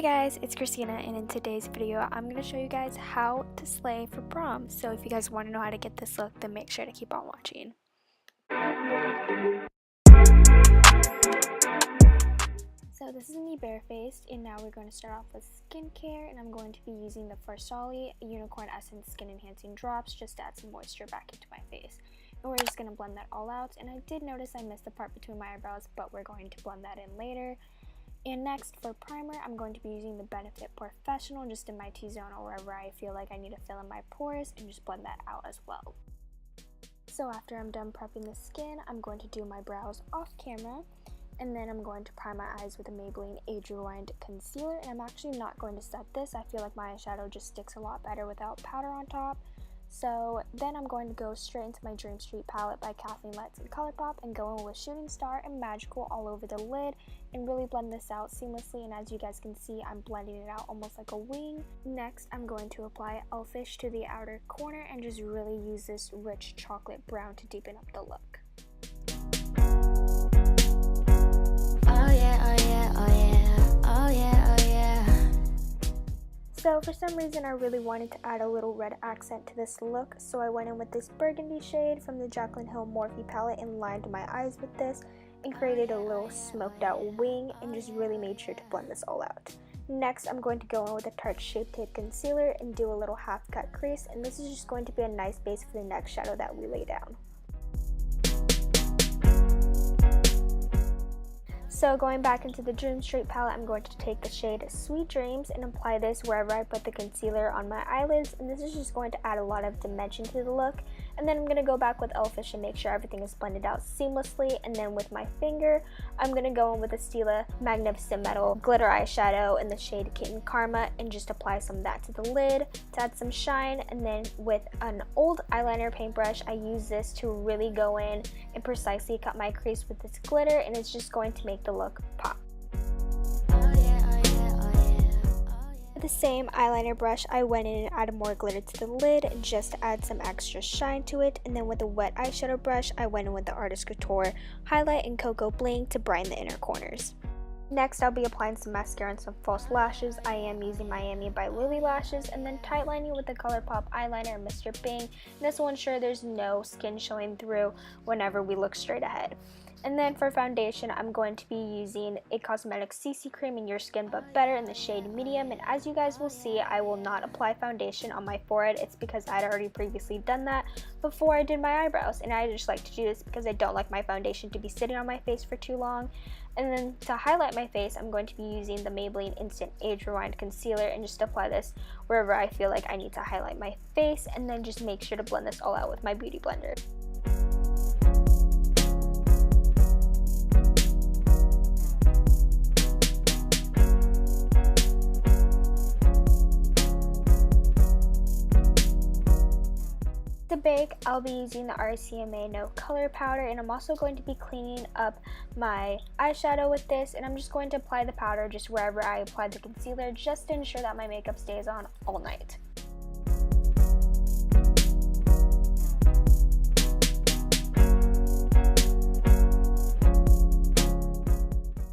guys, it's Christina, and in today's video I'm going to show you guys how to slay for prom. So if you guys want to know how to get this look, then make sure to keep on watching. So this is me barefaced, and now we're going to start off with skincare, and I'm going to be using the Farsali Unicorn Essence Skin Enhancing Drops just to add some moisture back into my face. And we're just going to blend that all out, and I did notice I missed the part between my eyebrows, but we're going to blend that in later. And next, for primer, I'm going to be using the Benefit Professional just in my T-zone or wherever I feel like I need to fill in my pores, and just blend that out as well. So after I'm done prepping the skin, I'm going to do my brows off camera, and then I'm going to prime my eyes with a Maybelline Age Rewind Concealer. And I'm actually not going to set this. I feel like my eyeshadow just sticks a lot better without powder on top. So then I'm going to go straight into my Dream Street palette by Kathleen Lights and ColourPop and go in with Shooting Star and Magical all over the lid and really blend this out seamlessly. And as you guys can see, I'm blending it out almost like a wing. Next, I'm going to apply Elfish to the outer corner and just really use this rich chocolate brown to deepen up the look. Oh yeah, oh yeah, oh yeah, oh yeah, oh yeah. So for some reason I really wanted to add a little red accent to this look, so I went in with this burgundy shade from the Jaclyn Hill Morphe palette and lined my eyes with this and created a little smoked out wing and just really made sure to blend this all out. Next, I'm going to go in with a Tarte Shape Tape Concealer and do a little half cut crease, and this is just going to be a nice base for the next shadow that we lay down. So going back into the Dream Street palette, I'm going to take the shade Sweet Dreams and apply this wherever I put the concealer on my eyelids, and this is just going to add a lot of dimension to the look. And then I'm going to go back with Elfish and make sure everything is blended out seamlessly, and then with my finger, I'm going to go in with the Stila Magnificent Metal Glitter Eyeshadow in the shade Kitten Karma and just apply some of that to the lid to add some shine. And then with an old eyeliner paintbrush, I use this to really go in and precisely cut my crease with this glitter, and it's just going to make the look pop. With the same eyeliner brush, I went in and added more glitter to the lid just to add some extra shine to it, and then with a wet eyeshadow brush, I went in with the Artist Couture Highlight and Cocoa Bling to brighten the inner corners. Next, I'll be applying some mascara and some false lashes. I am using Miami by Lily Lashes, and then tight lining with the ColourPop eyeliner and Mr. Bing. And this will ensure there's no skin showing through whenever we look straight ahead. And then for foundation, I'm going to be using It Cosmetics CC Cream in Your Skin But Better in the shade Medium. And as you guys will see, I will not apply foundation on my forehead. It's because I had already previously done that before I did my eyebrows. And I just like to do this because I don't like my foundation to be sitting on my face for too long. And then to highlight my face, I'm going to be using the Maybelline Instant Age Rewind Concealer and just apply this wherever I feel like I need to highlight my face. And then just make sure to blend this all out with my Beauty Blender. To bake, I'll be using the RCMA No Color Powder, and I'm also going to be cleaning up my eyeshadow with this, and I'm just going to apply the powder just wherever I applied the concealer just to ensure that my makeup stays on all night.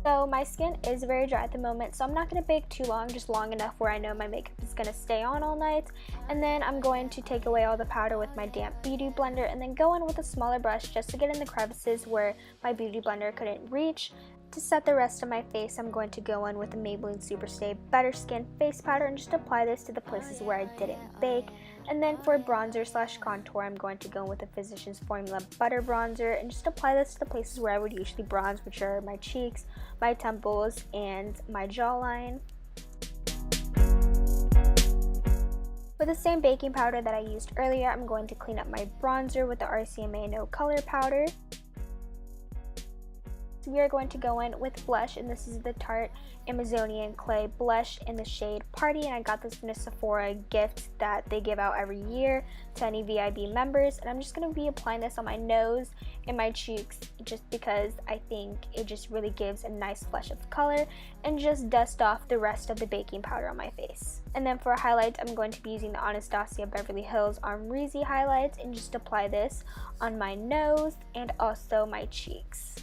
So my skin is very dry at the moment, so I'm not going to bake too long, just long enough where I know my makeup is going to stay on all night. And then I'm going to take away all the powder with my damp Beauty Blender and then go in with a smaller brush just to get in the crevices where my Beauty Blender couldn't reach. To set the rest of my face, I'm going to go in with the Maybelline Superstay Better Skin Face Powder and just apply this to the places where I didn't bake. And then for bronzer slash contour, I'm going to go in with the Physicians Formula Butter Bronzer and just apply this to the places where I would usually bronze, which are my cheeks, my temples, and my jawline. With the same baking powder that I used earlier, I'm going to clean up my bronzer with the RCMA No Color Powder. So we are going to go in with blush, and this is the Tarte Amazonian Clay Blush in the shade Party, and I got this from a Sephora gift that they give out every year to any VIB members. And I'm just going to be applying this on my nose and my cheeks just because I think it just really gives a nice flush of color, and just dust off the rest of the baking powder on my face. And then for highlights, I'm going to be using the Anastasia Beverly Hills Omrizi highlights and just apply this on my nose and also my cheeks.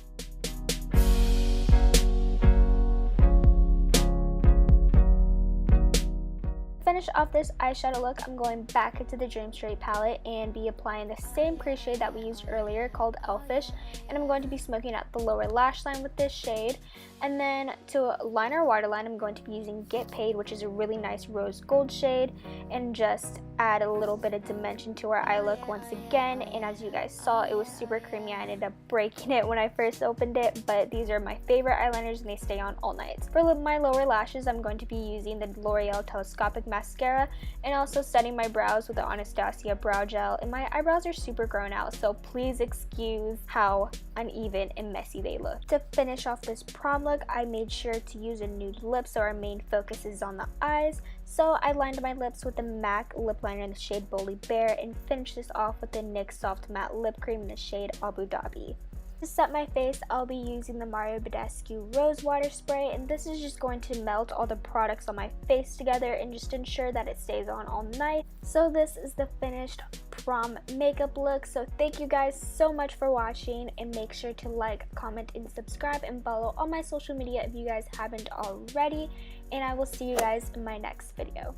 finish off this eyeshadow look, I'm going back into the Dream Straight palette and be applying the same crease shade that we used earlier called Elfish, and I'm going to be smoking out the lower lash line with this shade. And then to line our waterline, I'm going to be using Get Paid, which is a really nice rose gold shade, and just add a little bit of dimension to our eye look once again. And as you guys saw, it was super creamy. I ended up breaking it when I first opened it, but these are my favorite eyeliners and they stay on all night. For my lower lashes, I'm going to be using the L'Oreal Telescopic Mascara and also setting my brows with the Anastasia Brow Gel. And my eyebrows are super grown out, so please excuse how uneven and messy they look. To finish off this prom look, I made sure to use a nude lip so our main focus is on the eyes. So I lined my lips with the MAC lip liner in the shade Bowley Bear and finished this off with the NYX Soft Matte Lip Cream in the shade Abu Dhabi. To set my face, I'll be using the Mario Badescu Rose Water Spray, and this is just going to melt all the products on my face together and just ensure that it stays on all night. So this is the finished prom makeup look. So thank you guys so much for watching, and make sure to like, comment, and subscribe, and follow all my social media if you guys haven't already. And I will see you guys in my next video.